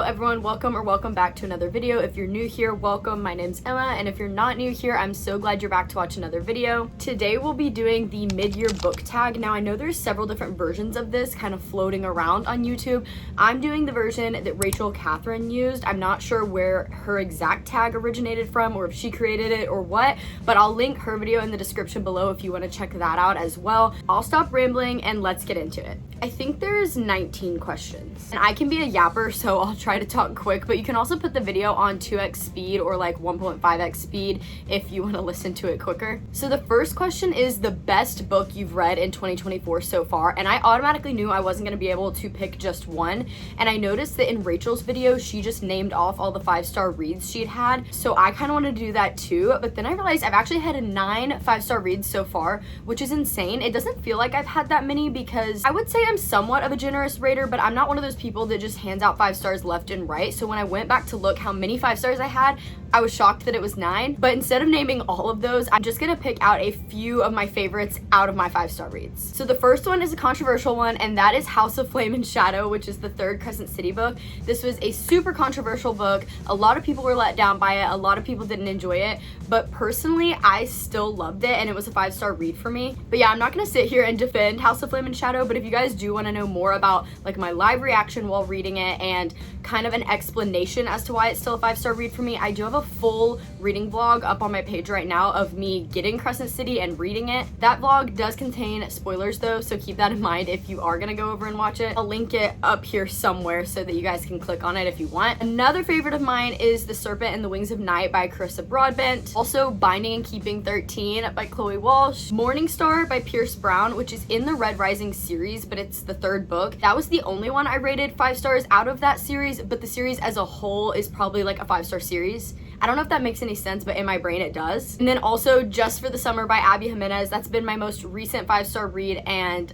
everyone, welcome back to another video. If you're new here, welcome. My name's Emma, and if you're not new here, I'm so glad you're back to watch another video. Today we'll be doing the mid-year book tag. Now I know there's several different versions of this kind of floating around on YouTube. I'm doing the version that Rachel Catherine used. I'm not sure where her exact tag originated from or if she created it or what, but I'll link her video in the description below if you want to check that out as well. I'll stop rambling and let's get into it. I think there's 19 questions and I can be a yapper, so I'll try to talk quick, but you can also put the video on 2x speed or like 1.5x speed if you want to listen to it quicker. So the first question is the best book you've read in 2024 so far, and I automatically knew I wasn't going to be able to pick just one, and I noticed that in Rachel's video she just named off all the 5-star reads she'd had, so I kind of wanted to do that too, but then I realized I've actually had 9 5-star reads so far, which is insane. It doesn't feel like I've had that many because I would say I'm somewhat of a generous rater, but I'm not one of those people that just hands out 5 stars left and right. So when I went back to look how many 5 stars I had, I was shocked that it was 9. But instead of naming all of those, I'm just gonna pick out a few of my favorites out of my 5-star reads. So the first one is a controversial one, and that is House of Flame and Shadow, which is the 3rd Crescent City book. This was a super controversial book. A lot of people were let down by it. A lot of people didn't enjoy it, but personally, I still loved it, and it was a 5-star read for me. But yeah, I'm not gonna sit here and defend House of Flame and Shadow, but if you guys do want to know more about like my live reaction while reading it and kind of an explanation as to why it's still a 5-star read for me, I do have a full reading vlog up on my page right now of me getting Crescent City and reading it. That vlog does contain spoilers though, so keep that in mind if you are gonna go over and watch it. I'll link it up here somewhere so that you guys can click on it if you want. Another favorite of mine is The Serpent and the Wings of Night by Carissa Broadbent. Also Binding and Keeping 13 by Chloe Walsh. Morning Star by Pierce Brown, which is in the Red Rising series, but it's the 3rd book. That was the only one I rated 5 stars out of that series, but the series as a whole is probably like a 5-star series. I don't know if that makes any sense, but in my brain it does. And then also Just for the Summer by Abby Jimenez. That's been my most recent 5-star read, and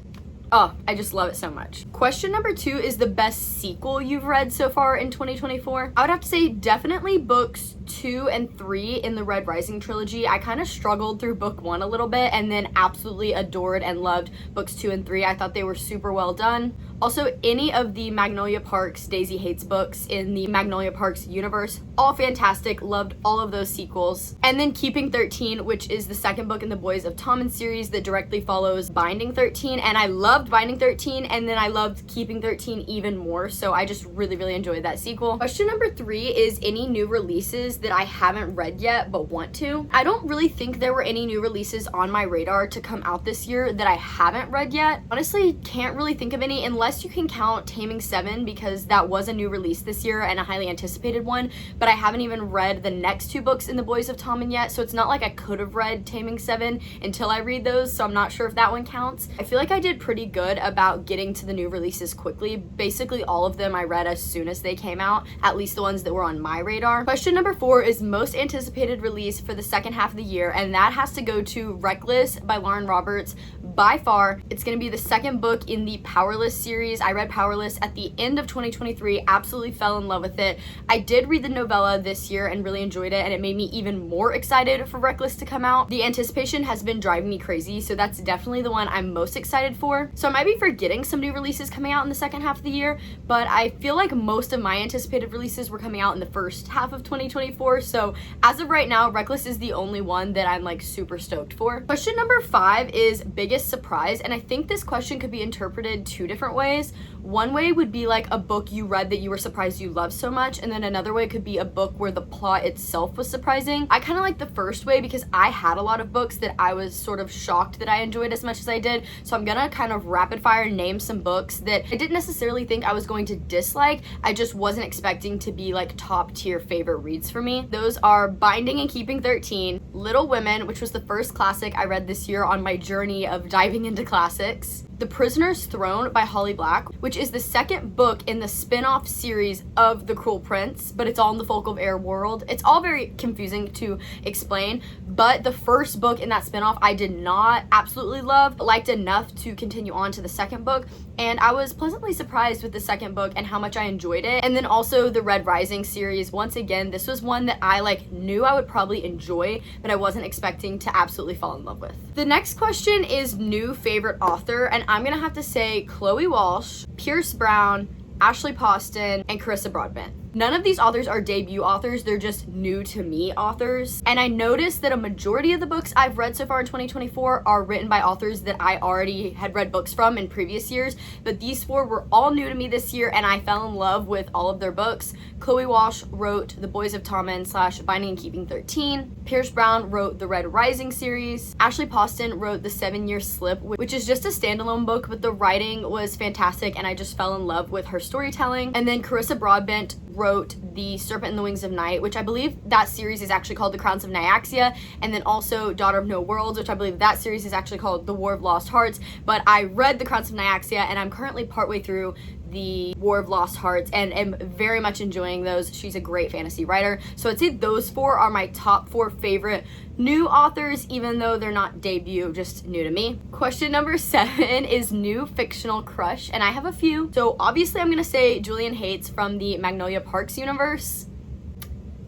oh, I just love it so much. Question number 2 is the best sequel you've read so far in 2024. I would have to say definitely books 2 and 3 in the Red Rising trilogy. I kind of struggled through book 1 a little bit and then absolutely adored and loved books 2 and 3. I thought they were super well done. Also, any of the Magnolia Parks Daisy Hates books in the Magnolia Parks universe, all fantastic. Loved all of those sequels. And then Keeping 13, which is the 2nd book in the Boys of Tommen series that directly follows Binding 13, and I loved Binding 13, and then I loved Keeping 13 even more, so I just really enjoyed that sequel. Question number 3 is any new releases that I haven't read yet but want to. I don't really think there were any new releases on my radar to come out this year that I haven't read yet. Honestly, can't really think of any unless you can count Taming 7, because that was a new release this year and a highly anticipated one, but I haven't even read the next 2 books in the Boys of Tommen yet, so it's not like I could have read Taming 7 until I read those, so I'm not sure if that one counts. I feel like I did pretty good about getting to the new releases quickly. Basically all of them I read as soon as they came out, at least the ones that were on my radar. Question number 4 is most anticipated release for the second half of the year, and that has to go to Reckless by Lauren Roberts. By far, it's going to be the 2nd book in the Powerless series. I read Powerless at the end of 2023, absolutely fell in love with it. I did read the novella this year and really enjoyed it, and it made me even more excited for Reckless to come out. The anticipation has been driving me crazy, so that's definitely the one I'm most excited for. So I might be forgetting some new releases coming out in the second half of the year, but I feel like most of my anticipated releases were coming out in the first half of 2024, so as of right now, Reckless is the only one that I'm like super stoked for. Question number 5 is biggest surprise, and I think this question could be interpreted 2 different ways. One way would be like a book you read that you were surprised you loved so much, and then another way could be a book where the plot itself was surprising. I kind of like the first way because I had a lot of books that I was sort of shocked that I enjoyed as much as I did, so I'm gonna kind of rapid fire name some books that I didn't necessarily think I was going to dislike. I just wasn't expecting to be like top tier favorite reads for me. Those are Binding and Keeping 13, Little Women, which was the first classic I read this year on my journey of diving into classics, The Prisoner's Throne by Holly Black, which is the 2nd book in the spin-off series of The Cruel Prince, but it's all in the Folk of Air world. It's all very confusing to explain, but the first book in that spin-off I did not absolutely love, but liked enough to continue on to the 2nd book, and I was pleasantly surprised with the 2nd book and how much I enjoyed it. And then also the Red Rising series, once again, this was one that I like knew I would probably enjoy, but I wasn't expecting to absolutely fall in love with. The next question is new favorite author, and I'm gonna have to say Chloe Walsh, Pierce Brown, Ashley Poston, and Carissa Broadbent. None of these authors are debut authors, they're just new to me authors. And I noticed that a majority of the books I've read so far in 2024 are written by authors that I already had read books from in previous years, but these 4 were all new to me this year, and I fell in love with all of their books. Chloe Walsh wrote The Boys of Tommen / Binding and Keeping 13. Pierce Brown wrote the Red Rising series. Ashley Poston wrote The 7-Year Slip, which is just a standalone book, but the writing was fantastic and I just fell in love with her storytelling. And then Carissa Broadbent wrote The Serpent and the Wings of Night, which I believe that series is actually called The Crowns of Nyaxia, and then also Daughter of No Worlds, which I believe that series is actually called The War of Lost Hearts. But I read The Crowns of Nyaxia and I'm currently partway through The War of Lost Hearts and am very much enjoying those. She's a great fantasy writer. So I'd say those 4 are my top 4 favorite new authors, even though they're not debut, just new to me. Question number 7 is new fictional crush, and I have a few. So obviously I'm gonna say Julian Haytes from the Magnolia Parks universe.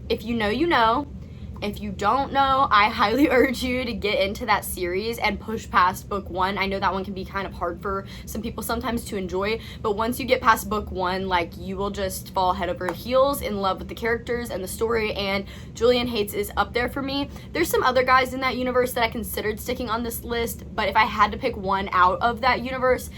If you know, you know. If you don't know, I highly urge you to get into that series and push past book 1. I know that one can be kind of hard for some people sometimes to enjoy, but once you get past book 1, like, you will just fall head over heels in love with the characters and the story, and Julian Haytes is up there for me. There's some other guys in that universe that I considered sticking on this list, but if I had to pick one out of that universe,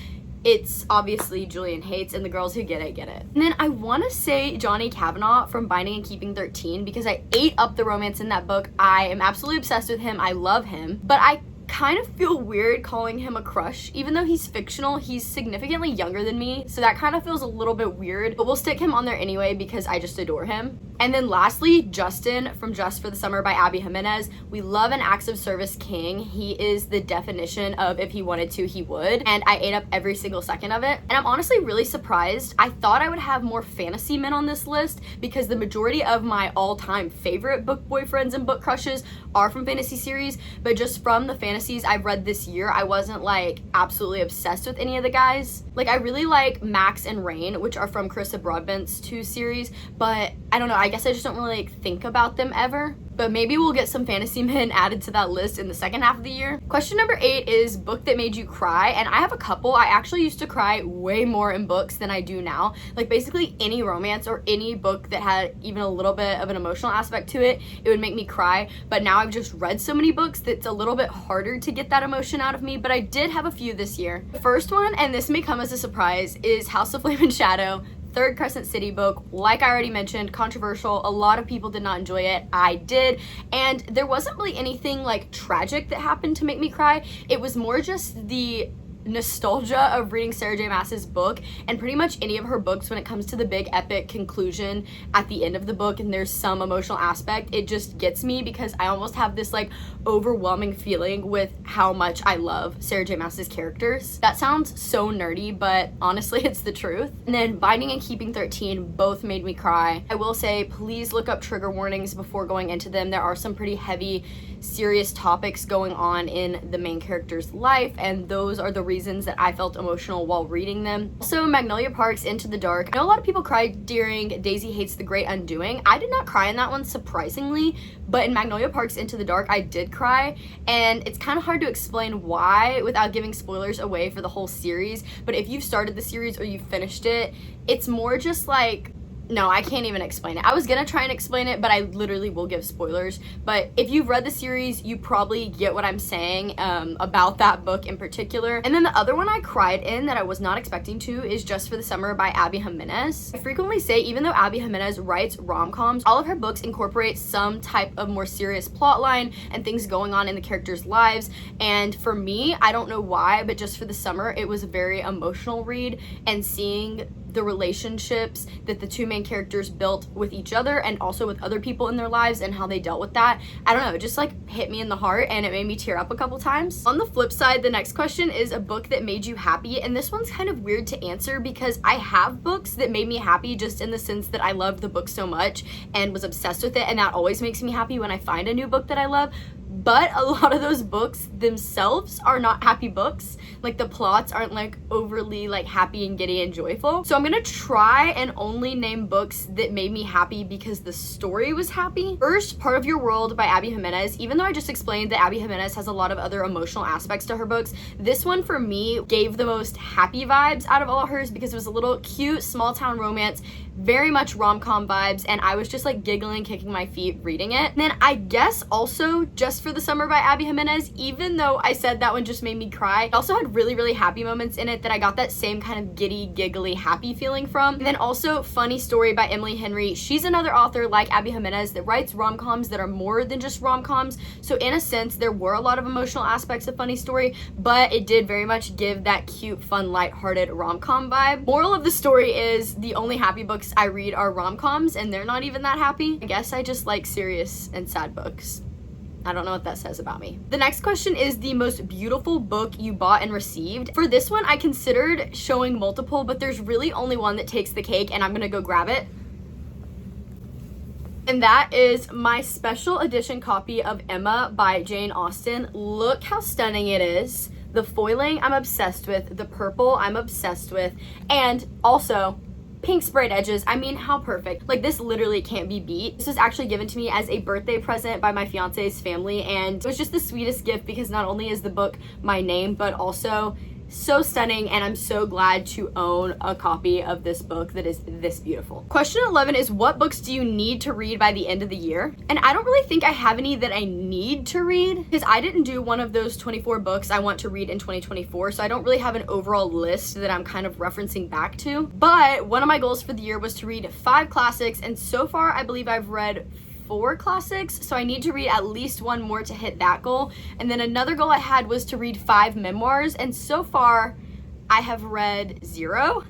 it's obviously Julian Haytes, and the girls who get it, get it. And then I want to say Johnny Kavanaugh from Binding and Keeping 13, because I ate up the romance in that book. I am absolutely obsessed with him. I love him, but I kind of feel weird calling him a crush. Even though he's fictional, he's significantly younger than me, so that kind of feels a little bit weird, but we'll stick him on there anyway because I just adore him. And then lastly, Justin from Just for the Summer by Abby Jimenez. We love an acts of service king. He is the definition of if he wanted to, he would, and I ate up every single second of it. And I'm honestly really surprised. I thought I would have more fantasy men on this list because the majority of my all-time favorite book boyfriends and book crushes are from fantasy series, but just from the fantasies I've read this year, I wasn't like absolutely obsessed with any of the guys. Like, I really like Max and Rain, which are from Carissa Broadbent's 2 series, but I don't know, I guess I just don't really like think about them ever. But maybe we'll get some fantasy men added to that list in the second half of the year. Question number 8 is book that made you cry, and I have a couple. I actually used to cry way more in books than I do now. Like, basically any romance or any book that had even a little bit of an emotional aspect to it, it would make me cry. But now I've just read so many books that it's a little bit harder to get that emotion out of me, but I did have a few this year. The first one, and this may come as a surprise, is House of Flame and Shadow. Third Crescent City book. Like I already mentioned, controversial. A lot of people did not enjoy it. I did. And there wasn't really anything like tragic that happened to make me cry. It was more just the nostalgia of reading Sarah J Maas's book, and pretty much any of her books when it comes to the big epic conclusion at the end of the book and there's some emotional aspect, it just gets me because I almost have this like overwhelming feeling with how much I love Sarah J Maas's characters. That sounds so nerdy, but honestly it's the truth. And then Binding and Keeping 13 both made me cry. I will say please look up trigger warnings before going into them. There are some pretty heavy, serious topics going on in the main character's life, and those are the reasons that I felt emotional while reading them. Also, Magnolia Parks Into the Dark. I know a lot of people cried during Daisy Hates the Great Undoing. I did not cry in that one, surprisingly, but in Magnolia Parks Into the Dark I did cry, and it's kind of hard to explain why without giving spoilers away for the whole series. But if you've started the series or you've finished it, it's more just like, no, I can't even explain it. I was gonna try and explain it, but I literally will give spoilers. But if you've read the series, you probably get what I'm saying about that book in particular. And then the other one I cried in that I was not expecting to is Just for the Summer by Abby Jimenez. I frequently say, even though Abby Jimenez writes rom-coms, all of her books incorporate some type of more serious plot line and things going on in the characters' lives. And for me, I don't know why, but Just for the Summer, it was a very emotional read, and seeing the relationships that the two main characters built with each other and also with other people in their lives and how they dealt with that, I don't know, it just like hit me in the heart and it made me tear up a couple times. On the flip side, the next question is a book that made you happy, and this one's kind of weird to answer because I have books that made me happy just in the sense that I loved the book so much and was obsessed with it, and that always makes me happy when I find a new book that I love. but a lot of those books themselves are not happy books. Like the plots aren't like overly like happy and giddy and joyful. So I'm gonna try and only name books that made me happy because the story was happy. First, Part of Your World by Abby Jimenez. Even though I just explained that Abby Jimenez has a lot of other emotional aspects to her books, this one for me gave the most happy vibes out of all hers because it was a little cute small town romance, very much rom-com vibes, and I was just like giggling, kicking my feet reading it. And then I guess also Just for the Summer by Abby Jimenez, even though I said that one just made me cry, it also had really, really happy moments in it that I got that same kind of giddy, giggly, happy feeling from. And then also Funny Story by Emily Henry. She's another author like Abby Jimenez that writes rom-coms that are more than just rom-coms. So in a sense, there were a lot of emotional aspects of Funny Story, but it did very much give that cute, fun, lighthearted rom-com vibe. Moral of the story is the only happy books I read are rom-coms, and they're not even that happy. I guess I just like serious and sad books. I don't know what that says about me. The next question is the most beautiful book you bought and received. For this one, I considered showing multiple, but there's really only one that takes the cake, and I'm gonna go grab it. And that is my special edition copy of Emma by Jane Austen. Look how stunning it is. The foiling I'm obsessed with, the purple I'm obsessed with, and also pink sprayed edges. I mean, how perfect. Like, this literally can't be beat. This was actually given to me as a birthday present by my fiance's family, and it was just the sweetest gift because not only is the book my name, but also so stunning, and I'm so glad to own a copy of this book that is this beautiful. Question 11 is, what books do you need to read by the end of the year? And I don't really think I have any that I need to read because I didn't do one of those 24 books I want to read in 2024, so I don't really have an overall list that I'm kind of referencing back to. But one of my goals for the year was to read 5 classics, and so far I believe I've read 4 classics, so I need to read at least one more to hit that goal. And then another goal I had was to read 5 memoirs, and so far I have read 0.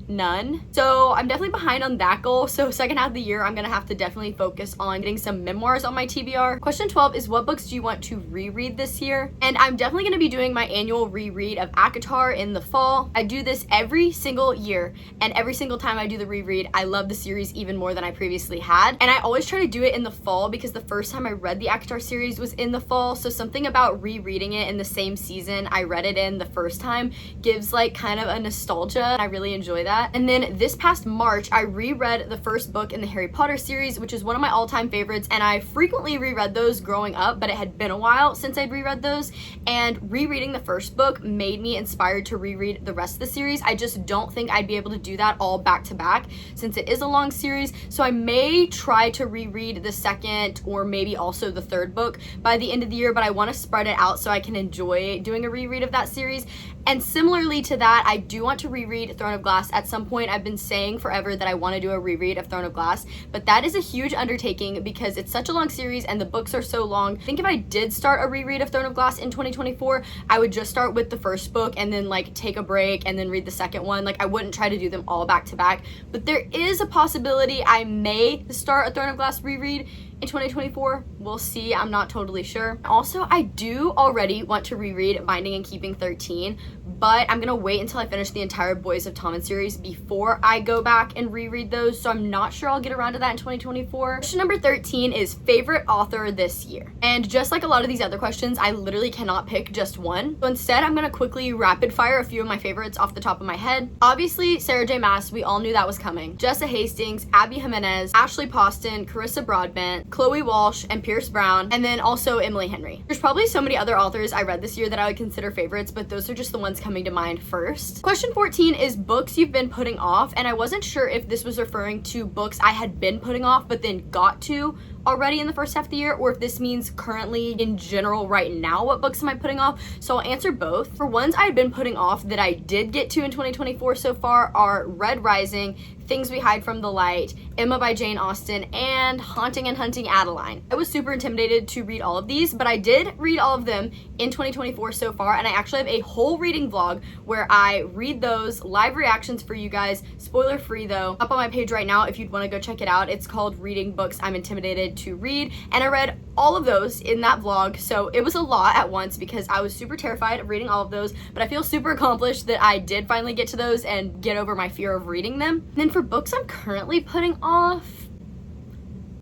None. So I'm definitely behind on that goal. So second half of the year, I'm gonna have to definitely focus on getting some memoirs on my TBR. Question 12 is, what books do you want to reread this year? And I'm definitely gonna be doing my annual reread of ACOTAR in the fall. I do this every single year, and every single time I do the reread, I love the series even more than I previously had. And I always try to do it in the fall because the first time I read the ACOTAR series was in the fall. So something about rereading it in the same season I read it in the first time gives like kind of a nostalgia. I really enjoy that. And then this past March, I reread the first book in the Harry Potter series, which is one of my all-time favorites, and I frequently reread those growing up, but it had been a while since I'd reread those, and rereading the first book made me inspired to reread the rest of the series. I just don't think I'd be able to do that all back to back since it is a long series, so I may try to reread the second or maybe also the third book by the end of the year, but I want to spread it out so I can enjoy doing a reread of that series. And similarly to that, I do want to reread Throne of Glass at some point. I've been saying forever that I want to do a reread of Throne of Glass, but that is a huge undertaking because it's such a long series and the books are so long. I think if I did start a reread of Throne of Glass in 2024, I would just start with the first book and then like take a break and then read the second one. Like, I wouldn't try to do them all back to back, but there is a possibility I may start a Throne of Glass reread in 2024. We'll see. I'm not totally sure. Also, I do already want to reread Binding and Keeping 13, but I'm gonna wait until I finish the entire Boys of Tommen series before I go back and reread those, so I'm not sure I'll get around to that in 2024. Question number 13 is favorite author this year. And just like a lot of these other questions, I literally cannot pick just one. So instead, I'm gonna quickly rapid fire a few of my favorites off the top of my head. Obviously, Sarah J. Maas, we all knew that was coming. Jessa Hastings, Abby Jimenez, Ashley Poston, Carissa Broadbent, Chloe Walsh, and Pierce Brown, and then also Emily Henry. There's probably so many other authors I read this year that I would consider favorites, but those are just the ones coming to mind first. Question 14 is books you've been putting off, and I wasn't sure if this was referring to books I had been putting off but then got to already in the first half of the year, or if this means currently in general right now, what books am I putting off? So I'll answer both. For ones I've been putting off that I did get to in 2024 so far are Red Rising, Things We Hide from the Light, Emma by Jane Austen, and Haunting and Hunting Adeline. I was super intimidated to read all of these, but I did read all of them in 2024 so far, and I actually have a whole reading vlog where I read those, live reactions for you guys, spoiler free though, up on my page right now if you'd want to go check it out. It's called Reading Books I'm Intimidated to Read, and I read all of those in that vlog, so it was a lot at once because I was super terrified of reading all of those, but I feel super accomplished that I did finally get to those and get over my fear of reading them. And then for books I'm currently putting off,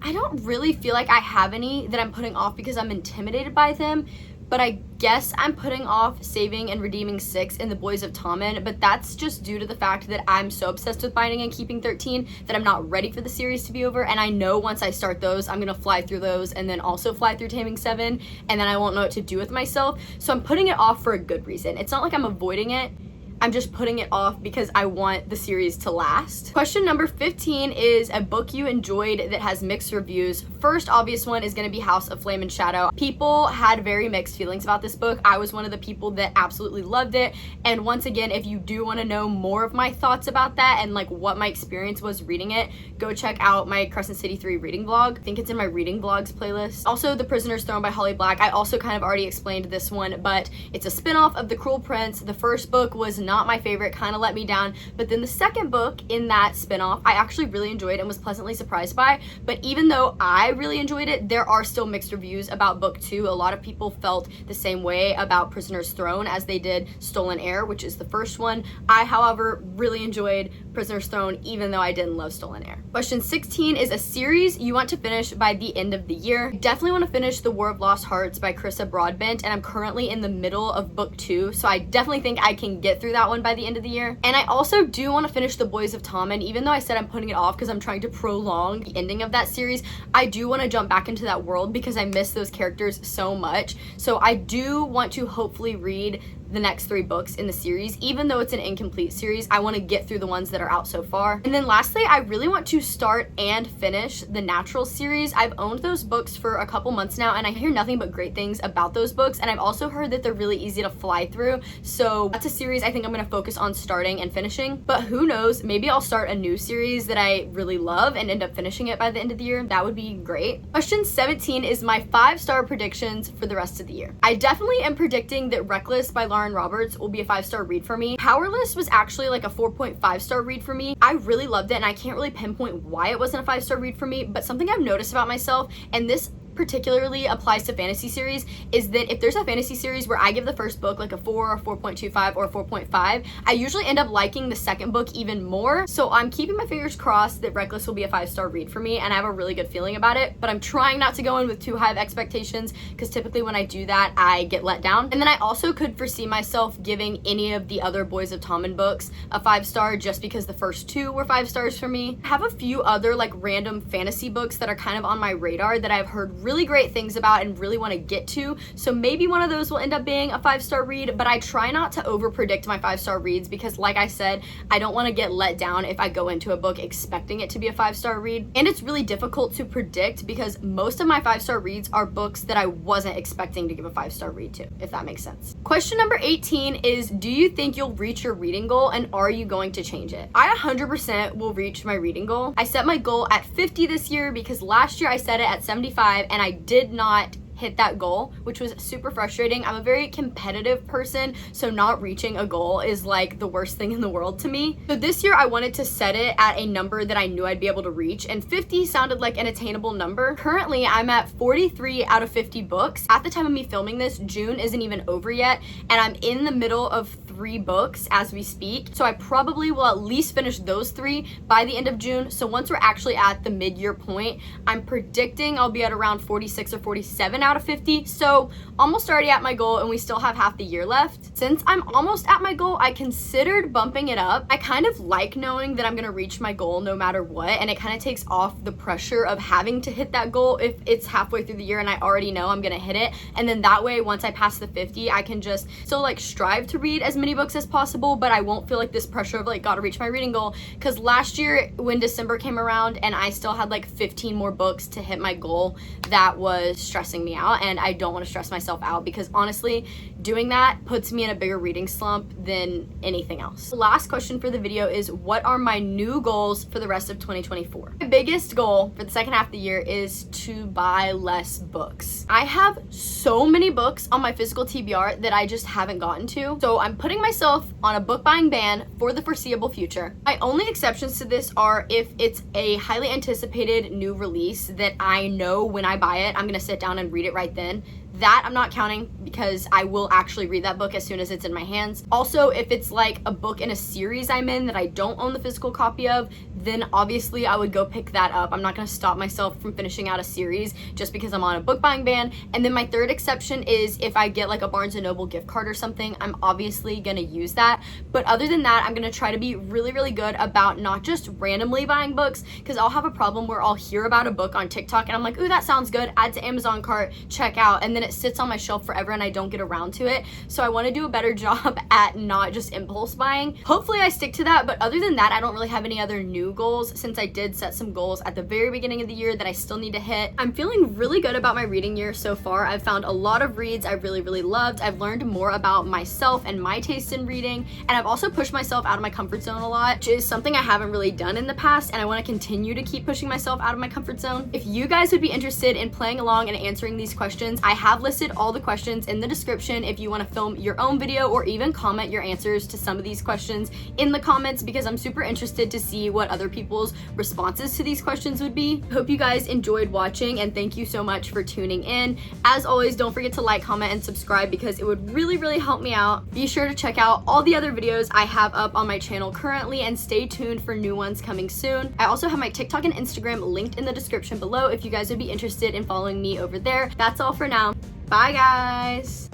I don't really feel like I have any that I'm putting off because I'm intimidated by them, but I guess I'm putting off saving and redeeming 6 in the Boys of Tommen, but that's just due to the fact that I'm so obsessed with Binding and Keeping 13 that I'm not ready for the series to be over, and I know once I start those, I'm gonna fly through those and then also fly through Taming 7, and then I won't know what to do with myself, so I'm putting it off for a good reason. It's not like I'm avoiding it. I'm just putting it off because I want the series to last. Question number 15 is a book you enjoyed that has mixed reviews. First obvious one is gonna be House of Flame and Shadow. People had very mixed feelings about this book. I was one of the people that absolutely loved it. And once again, if you do wanna know more of my thoughts about that and like what my experience was reading it, go check out my Crescent City 3 reading vlog. I think it's in my reading vlogs playlist. Also, The Prisoner's Throne by Holly Black. I also kind of already explained this one, but it's a spin-off of The Cruel Prince. The first book was not my favorite, kind of let me down, but then the second book in that spin-off I actually really enjoyed and was pleasantly surprised by. But even though I really enjoyed it, there are still mixed reviews about book 2. A lot of people felt the same way about Prisoner's Throne as they did Stolen Heir, which is the first one. I, however, really enjoyed Prisoner's Throne even though I didn't love Stolen Heir. Question 16 is a series you want to finish by the end of the year. I definitely want to finish The War of Lost Hearts by Carissa Broadbent, and I'm currently in the middle of book 2, so I definitely think I can get through that one by the end of the year. And I also do want to finish The Boys of Tommen, even though I said I'm putting it off because I'm trying to prolong the ending of that series. I do want to jump back into that world because I miss those characters so much. So I do want to hopefully read the next 3 books in the series. Even though it's an incomplete series, I want to get through the ones that are out so far. And then lastly, I really want to start and finish the Natural series. I've owned those books for a couple months now and I hear nothing but great things about those books, and I've also heard that they're really easy to fly through, so that's a series I think I'm going to focus on starting and finishing. But who knows, maybe I'll start a new series that I really love and end up finishing it by the end of the year. That would be great. Question 17 is my 5-star predictions for the rest of the year. I definitely am predicting that Reckless by Lauren Roberts will be a 5-star read for me. Powerless was actually like a 4.5-star read for me. I really loved it and I can't really pinpoint why it wasn't a 5-star read for me, but something I've noticed about myself, and this particularly applies to fantasy series, is that if there's a fantasy series where I give the first book like a 4 or 4.25 or 4.5, I usually end up liking the second book even more. So I'm keeping my fingers crossed that Reckless will be a 5-star read for me, and I have a really good feeling about it, but I'm trying not to go in with too high of expectations because typically when I do that I get let down. And then I also could foresee myself giving any of the other Boys of Tommen books a 5-star just because the first 2 were 5 stars for me. I have a few other like random fantasy books that are kind of on my radar that I've heard really great things about and really want to get to, so maybe one of those will end up being a 5-star read, but I try not to over predict my 5-star reads because like I said, I don't want to get let down if I go into a book expecting it to be a 5-star read. And it's really difficult to predict because most of my 5-star reads are books that I wasn't expecting to give a 5-star read to, if that makes sense. Question number 18 is, do you think you'll reach your reading goal and are you going to change it? I 100% will reach my reading goal. I set my goal at 50 this year because last year I set it at 75 and I did not hit that goal, which was super frustrating. I'm a very competitive person, so not reaching a goal is like the worst thing in the world to me. So this year I wanted to set it at a number that I knew I'd be able to reach, and 50 sounded like an attainable number. Currently I'm at 43 out of 50 books. At the time of me filming this, June isn't even over yet, and I'm in the middle of 3 books as we speak, so I probably will at least finish those 3 by the end of June. So once we're actually at the mid-year point, I'm predicting I'll be at around 46 or 47 out of 50, so almost already at my goal, and we still have half the year left. Since I'm almost at my goal, I considered bumping it up. I kind of like knowing that I'm gonna reach my goal no matter what, and it kind of takes off the pressure of having to hit that goal if it's halfway through the year and I already know I'm gonna hit it. And then that way, once I pass the 50, I can just still like strive to read as many books as possible, but I won't feel like this pressure of like gotta reach my reading goal. Because last year when December came around and I still had like 15 more books to hit my goal, that was stressing me out, and I don't want to stress myself out because honestly doing that puts me in a bigger reading slump than anything else. The last question for the video is, what are my new goals for the rest of 2024? My biggest goal for the second half of the year is to buy less books. I have so many books on my physical TBR that I just haven't gotten to, so I'm putting myself on a book buying ban for the foreseeable future. My only exceptions to this are if it's a highly anticipated new release that I know when I buy it I'm gonna sit down and read it right then. That I'm not counting because I will actually read that book as soon as it's in my hands. Also, if it's like a book in a series I'm in that I don't own the physical copy of, then obviously I would go pick that up. I'm not gonna stop myself from finishing out a series just because I'm on a book buying ban. And then my third exception is if I get like a Barnes & Noble gift card or something, I'm obviously gonna use that. But other than that, I'm gonna try to be really, really good about not just randomly buying books, because I'll have a problem where I'll hear about a book on TikTok and I'm like, ooh, that sounds good, add to Amazon cart, check out, and then it sits on my shelf forever and I don't get around to it. So I want to do a better job at not just impulse buying. Hopefully I stick to that, but other than that, I don't really have any other new goals, since I did set some goals at the very beginning of the year that I still need to hit. I'm feeling really good about my reading year so far. I've found a lot of reads I really, really loved. I've learned more about myself and my taste in reading, and I've also pushed myself out of my comfort zone a lot, which is something I haven't really done in the past, and I want to continue to keep pushing myself out of my comfort zone. If you guys would be interested in playing along and answering these questions, I have listed all the questions in the description if you want to film your own video or even comment your answers to some of these questions in the comments, because I'm super interested to see what other people's responses to these questions would be. Hope you guys enjoyed watching, and thank you so much for tuning in. As always, don't forget to like, comment, and subscribe because it would really, really help me out. Be sure to check out all the other videos I have up on my channel currently, and stay tuned for new ones coming soon. I also have my TikTok and Instagram linked in the description below if you guys would be interested in following me over there. That's all for now. Bye guys!